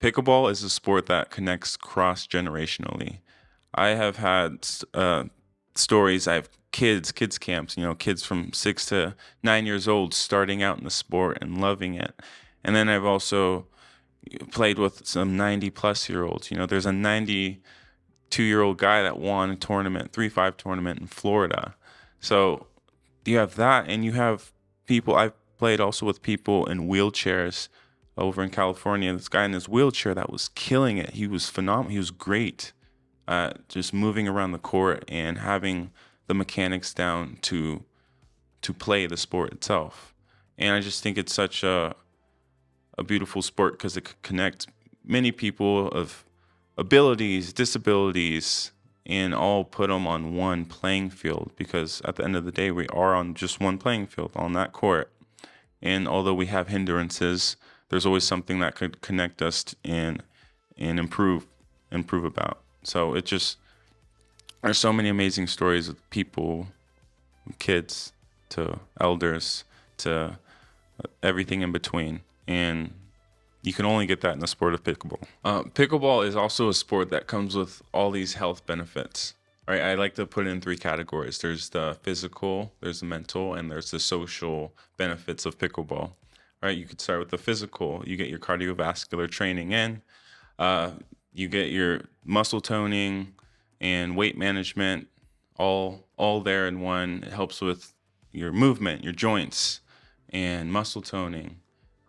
Pickleball is a sport that connects cross-generationally. I have had stories. I have kids camps, kids from 6 to 9 years old starting out in the sport and loving it. And then I've also played with some 90 plus year olds. There's a 92-year-old guy that won a tournament, 3-5 tournament in Florida. So you have that, and you have people. I've played also with people in wheelchairs over in California. This guy in his wheelchair that was killing it. He was phenomenal. He was great at just moving around the court and having the mechanics down to play the sport itself. And I just think it's such a beautiful sport because it could connect many people of abilities, disabilities, and all put them on one playing field, because at the end of the day, we are on just one playing field on that court. And although we have hindrances, there's always something that could connect us and improve about. So there's so many amazing stories of people, kids to elders to everything in between. And you can only get that in the sport of pickleball. Pickleball is also a sport that comes with all these health benefits. Right? I like to put it in 3 categories. There's the physical, there's the mental, and there's the social benefits of pickleball. Right? You could start with the physical. You get your cardiovascular training in. You get your muscle toning and weight management all there in one. It helps with your movement, your joints, and muscle toning.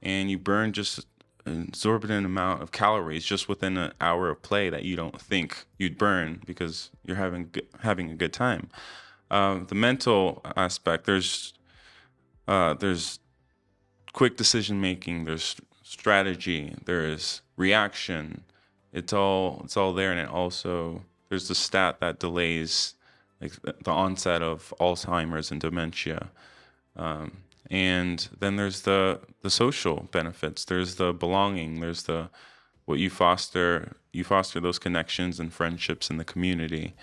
And you burn just an exorbitant amount of calories just within an hour of play that you don't think you'd burn because you're having a good time. The mental aspect, there's quick decision making, there's strategy, there's reaction. It's all there, and it also there's the stat that delays like the onset of Alzheimer's and dementia. And then there's the social benefits. There's the belonging. There's the what you foster those connections and friendships in the community.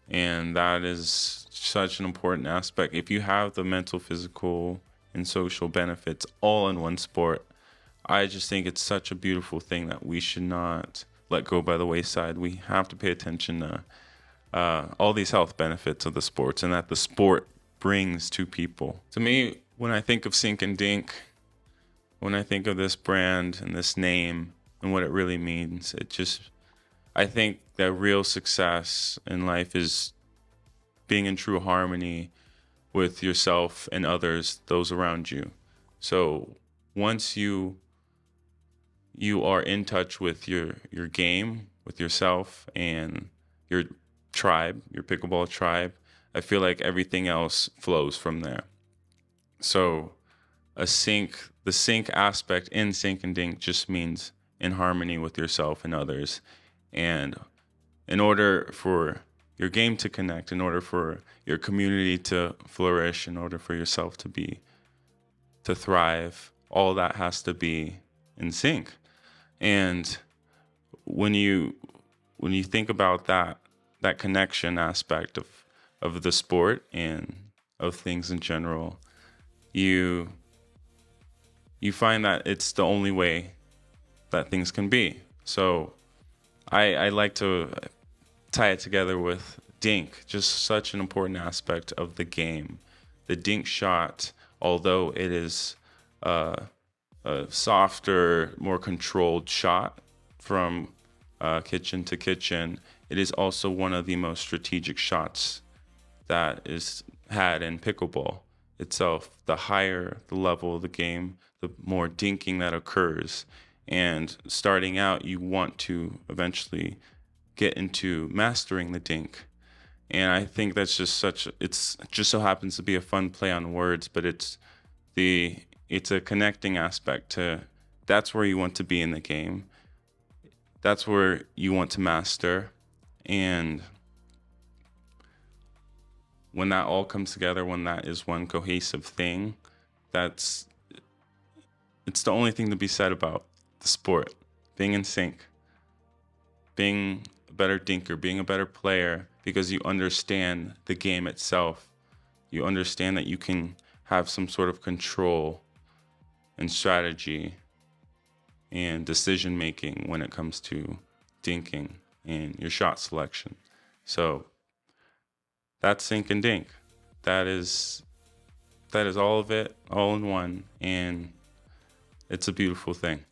And that is such an important aspect. If you have the mental, physical, and social benefits all in one sport, I just think it's such a beautiful thing that we should not let go by the wayside. We have to pay attention to all these health benefits of the sports and that the sport brings to people. To me, when I think of Sink and Dink, when I think of this brand and this name and what it really means, I think that real success in life is being in true harmony with yourself and others, those around you. So once you are in touch with your game, with yourself and your tribe, your pickleball tribe, I feel like everything else flows from there. So the sync aspect in Sink and Dink just means in harmony with yourself and others. And in order for your game to connect, in order for your community to flourish, in order for yourself to thrive, all that has to be in sync. And when you think about that connection aspect of the sport and of things in general, you find that it's the only way that things can be. So I like to tie it together with dink, just such an important aspect of the game. The dink shot, although it is a softer, more controlled shot from kitchen to kitchen, it is also one of the most strategic shots that is had in pickleball itself. The higher the level of the game, the more dinking that occurs. And starting out, you want to eventually get into mastering the dink. And I think that's just it's just so happens to be a fun play on words, but it's a connecting aspect to that's where you want to be in the game. That's where you want to master. And when that all comes together, when that is one cohesive thing, it's the only thing to be said about the sport. Being in sync, being a better dinker, being a better player, because you understand the game itself. You understand that you can have some sort of control and strategy and decision making when it comes to dinking and your shot selection. So that's Sink and Dink. That is all of it, all in one, and it's a beautiful thing.